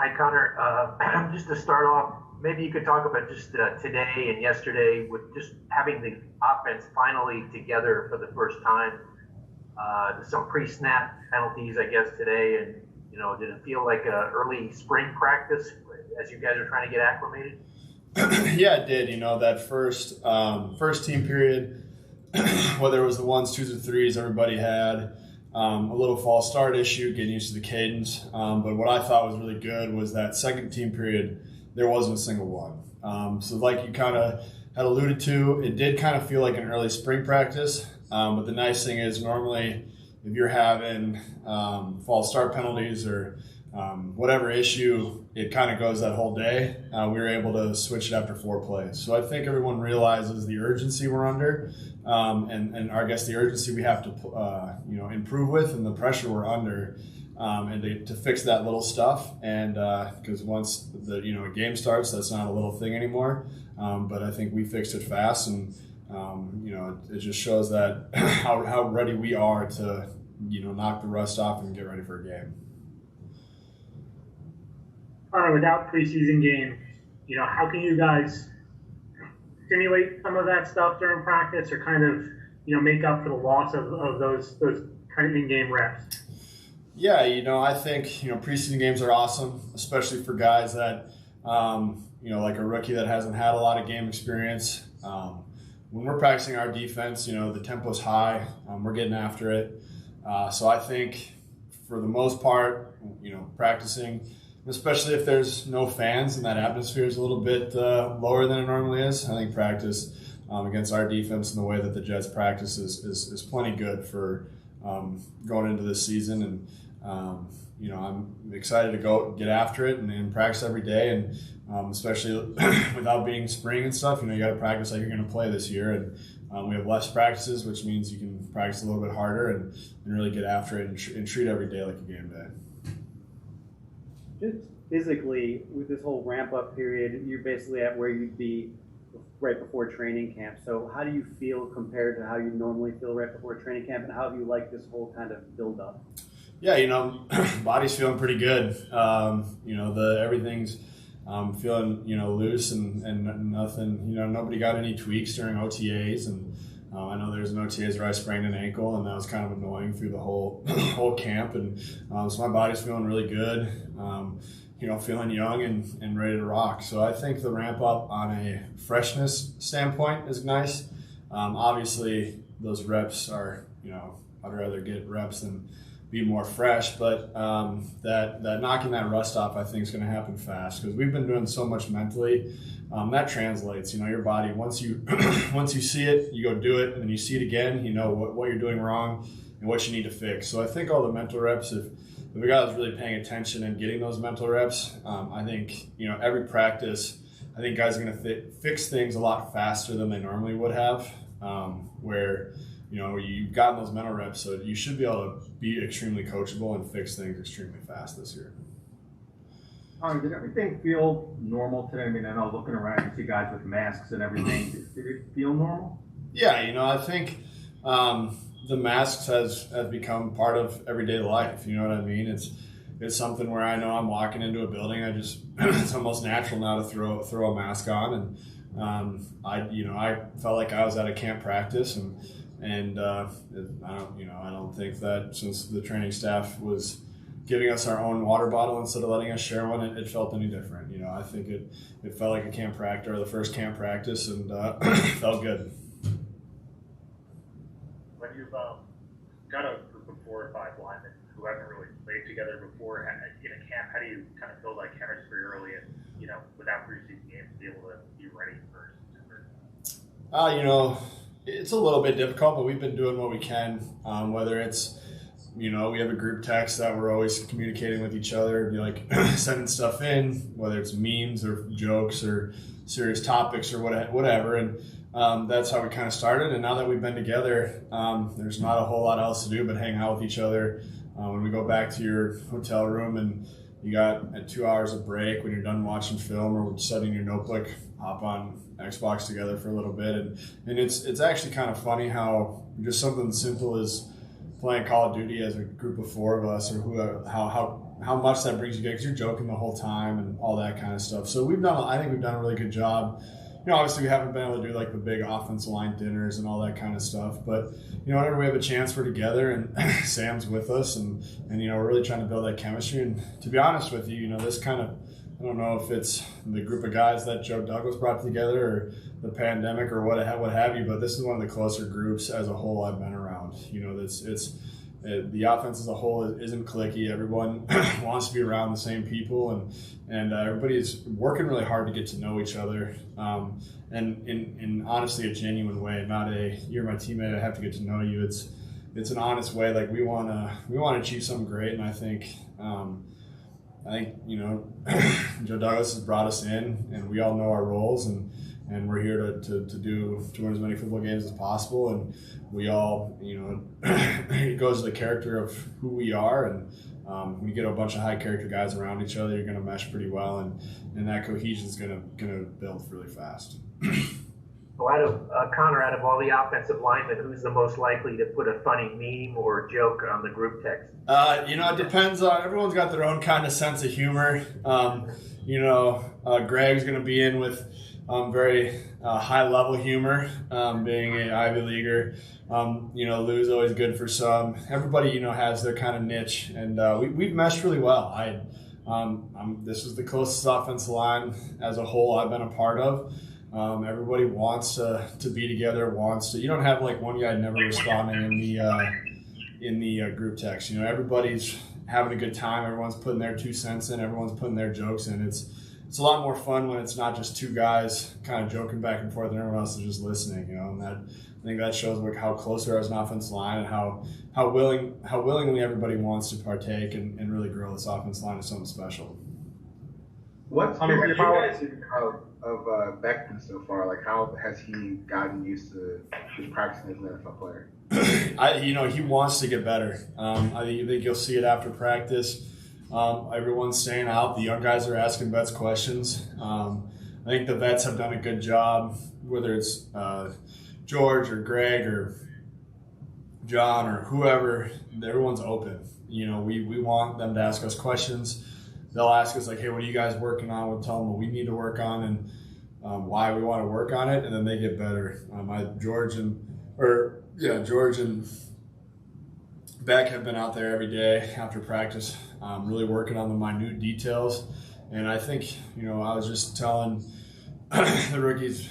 Hi, Connor. Just to start off, maybe you could talk about just today and yesterday with just having the offense finally together for the first time. Some pre-snap penalties, I guess, today, and did it feel like a early spring practice as you guys are trying to get acclimated? Yeah, it did. That first team period, whether it was the ones, twos, or threes, everybody had a little false start issue, getting used to the cadence. But what I thought was really good was that second team period, there wasn't a single one. So like you kind of had alluded to, it did kind of feel like an early spring practice. But the nice thing is normally if you're having false start penalties or whatever issue, it kind of goes that whole day. We were able to switch it after 4 plays. So I think everyone realizes the urgency we're under, and I guess the urgency we have to improve with, and the pressure we're under, and to fix that little stuff. And because once the a game starts, that's not a little thing anymore. But I think we fixed it fast, and it just shows that how ready we are to knock the rust off and get ready for a game. Without preseason games, how can you guys simulate some of that stuff during practice, or kind of, make up for the loss of those kind of in-game reps? Yeah, I think, preseason games are awesome, especially for guys that, like a rookie that hasn't had a lot of game experience. When we're practicing our defense, the tempo's high, we're getting after it. So I think for the most part, practicing, especially if there's no fans and that atmosphere is a little bit lower than it normally is, I think practice against our defense and the way that the Jets practice is plenty good for going into this season. And, I'm excited to go get after it and practice every day. And especially without being spring and stuff, you got to practice like you're going to play this year. And we have less practices, which means you can practice a little bit harder and really get after it and treat every day like a game day. Just physically, with this whole ramp-up period, you're basically at where you'd be right before training camp. So how do you feel compared to how you normally feel right before training camp, and how have you liked this whole kind of build-up? Yeah, body's feeling pretty good. Everything's feeling, loose and nothing, nobody got any tweaks during OTAs. And I know there's an OTAs where I sprained an ankle, and that was kind of annoying through the whole camp. And so my body's feeling really good, feeling young and ready to rock. So I think the ramp up on a freshness standpoint is nice. Obviously, those reps are, I'd rather get reps than be more fresh, but that knocking that rust off, I think, is going to happen fast, because we've been doing so much mentally. That translates. Your body, once you see it, you go do it, and then you see it again. You know what you're doing wrong and what you need to fix. So I think all the mental reps, if a guy was really paying attention and getting those mental reps, I think every practice, I think guys are going to fix things a lot faster than they normally would have. Where you've gotten those mental reps, so you should be able to be extremely coachable and fix things extremely fast this year. Did everything feel normal today? I mean, I know looking around, you see guys with masks and everything. Did it feel normal? Yeah, I think the masks has become part of everyday life. You know what I mean? It's something where I know I'm walking into a building, it's almost natural now to throw a mask on, and I felt like I was at a camp practice, and I don't think that since the training staff was giving us our own water bottle instead of letting us share one, it felt any different. I think it felt like a camp practice, or the first camp practice, and felt good. When you've got a group of 4 or 5 linemen who haven't really played together before in a camp, how do you kind of build that chemistry early and, without preseason games, be able to be ready for September? It's a little bit difficult, but we've been doing what we can, whether it's, we have a group text that we're always communicating with each other, sending stuff in, whether it's memes or jokes or serious topics or whatever. And that's how we kind of started. And now that we've been together, there's not a whole lot else to do but hang out with each other. When we go back to your hotel room and you got 2 hours of break when you're done watching film or setting your notebook, hop on Xbox together for a little bit. And it's actually kind of funny how just something simple as playing Call of Duty as a group of 4 of us, or how how much that brings you together, because you're joking the whole time and all that kind of stuff. So I think we've done a really good job. Obviously we haven't been able to do like the big offensive line dinners and all that kind of stuff, but whenever we have a chance, we're together and Sam's with us, and we're really trying to build that chemistry. And to be honest with you, this kind of, I don't know if it's the group of guys that Joe Douglas brought together or the pandemic or what have you, but this is one of the closer groups as a whole I've been around. The offense as a whole isn't cliquey. Everyone wants to be around the same people, and everybody is working really hard to get to know each other, and in honestly a genuine way, not a you're my teammate, I have to get to know you. It's an honest way. Like we want to achieve something great, and I think Joe Douglas has brought us in, and we all know our roles, and we're here to win as many football games as possible, and we all, it goes to the character of who we are, and when you get a bunch of high character guys around each other, you're going to mesh pretty well, and that cohesion is going to build really fast. So Connor, out of all the offensive linemen, who's the most likely to put a funny meme or joke on the group text? It depends on, everyone's got their own kind of sense of humor. Greg's going to be in with very high level humor, being an Ivy Leaguer. Lou's always good for some. Everybody, has their kind of niche, and we've meshed really well. This is the closest offensive line as a whole I've been a part of. Everybody wants to be together. You don't have like one guy never responding in the group text. Everybody's having a good time. Everyone's putting their 2 cents in. Everyone's putting their jokes in. It's a lot more fun when it's not just two guys kind of joking back and forth and everyone else is just listening. And I think that shows like how close we are as an offensive line, and how willingly everybody wants to partake and really grow this offensive line to something special. What's been your guys' of Beckman so far? Like, how has he gotten used to just practicing as an NFL player? He wants to get better. I think you'll see it after practice. Everyone's staying out. The young guys are asking vets questions. I think the vets have done a good job, whether it's George or Greg or John or whoever. Everyone's open. We want them to ask us questions. They'll ask us like, hey, what are you guys working on? We'll tell them what we need to work on and why we want to work on it, and then they get better. George and Beck have been out there every day after practice, really working on the minute details. And I think, I was just telling the rookies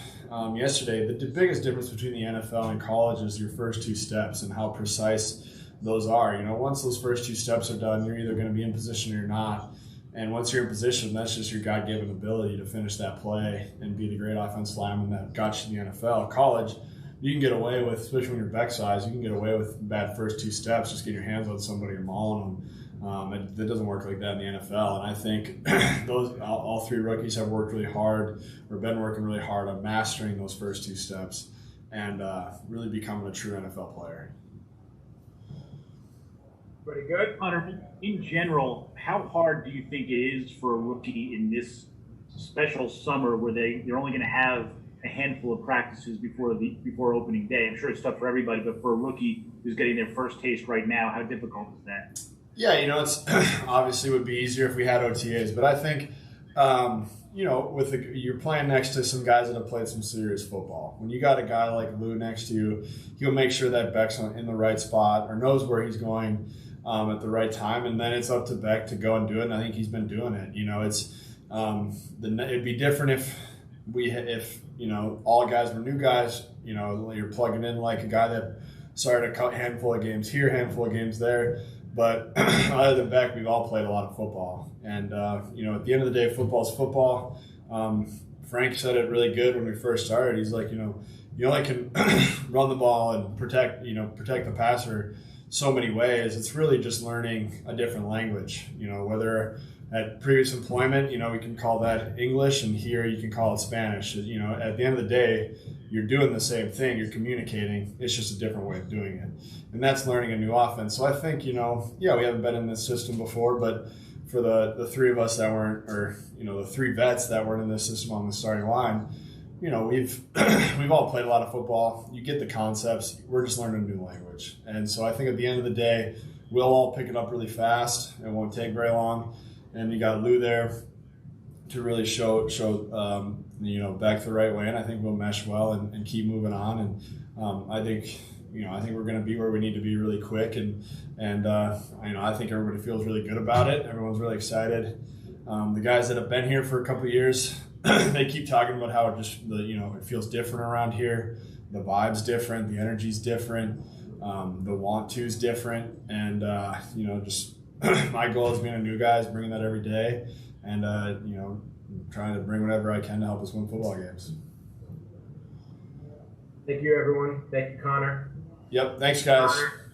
yesterday that the biggest difference between the NFL and college is your first 2 steps and how precise those are. Once those first 2 steps are done, you're either going to be in position or you're not. And once you're in position, that's just your God-given ability to finish that play and be the great offensive lineman that got you in the NFL. College, you can get away with, especially when you're Beck size, you can get away with bad first 2 steps, just get your hands on somebody and mauling them. It doesn't work like that in the NFL. And I think all 3 rookies have worked really hard or been working really hard on mastering those first 2 steps and really becoming a true NFL player. Pretty good. Hunter, in general, how hard do you think it is for a rookie in this special summer where they're only going to have a handful of practices before opening day? I'm sure it's tough for everybody, but for a rookie who's getting their first taste right now, how difficult is that? Yeah, it's obviously would be easier if we had OTAs, but I think you're playing next to some guys that have played some serious football. When you got a guy like Lou next to you, he'll make sure that Beck's in the right spot or knows where he's going at the right time, and then it's up to Beck to go and do it. And I think he's been doing it. It'd be different if all guys were new guys. You're plugging in like a guy that started a handful of games here, handful of games there. But other than Beck, we've all played a lot of football. And, at the end of the day, football's football. Frank said it really good when we first started. He's like, you only can run the ball and protect the passer so many ways. It's really just learning a different language. Whether at previous employment, we can call that English, and here you can call it Spanish. At the end of the day, you're doing the same thing. You're communicating. It's just a different way of doing it. And that's learning a new offense. So I think, we haven't been in this system before, but for the 3 of us that weren't, or, the 3 vets that weren't in this system on the starting line, we've all played a lot of football. You get the concepts. We're just learning a new language. And so I think at the end of the day, we'll all pick it up really fast. It won't take very long. And you got Lou there to really show back the right way. And I think we'll mesh well and keep moving on. And I think we're going to be where we need to be really quick. And I think everybody feels really good about it. Everyone's really excited. The guys that have been here for a couple of years, they keep talking about how it feels different around here. The vibe's different. The energy's different. The want to's different. And, just my goal as being a new guy is bringing that every day and, trying to bring whatever I can to help us win football games. Thank you, everyone. Thank you, Connor. Yep. Thanks, guys. Connor.